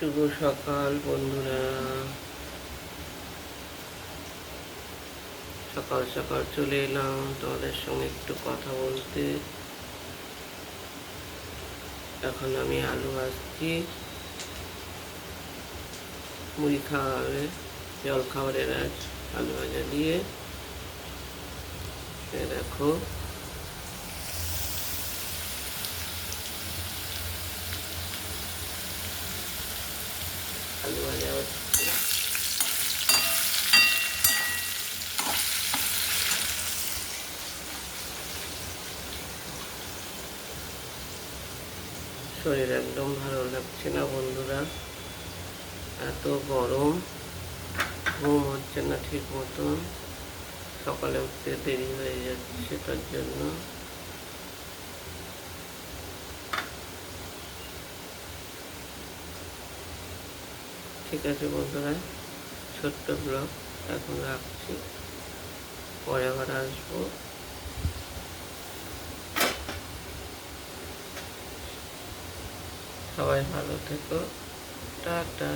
শুভ সকাল বন্ধুরা। সকাল সকাল চলে এলাম তোমাদের সঙ্গে একটু কথা বলতে। এখন আমি আলু ভাজছি, মুড়ি খাওয়াবে, জল খাবারের আজ আলু ভাজা দিয়ে। দেখো আলু ভাজা হচ্ছে। শরীর একদম ভালো লাগছে না বন্ধুরা, এত গরম, ঘুম হচ্ছে না ঠিক মতন, সকালে উঠতে দেরি হয়ে যাচ্ছে তার জন্য। ঠিক আছে বন্ধুরা, ছোট্ট ব্লগ এখন রাখছি, পরে আবার আসবো। সবাই ভালো থেকো, টাটা।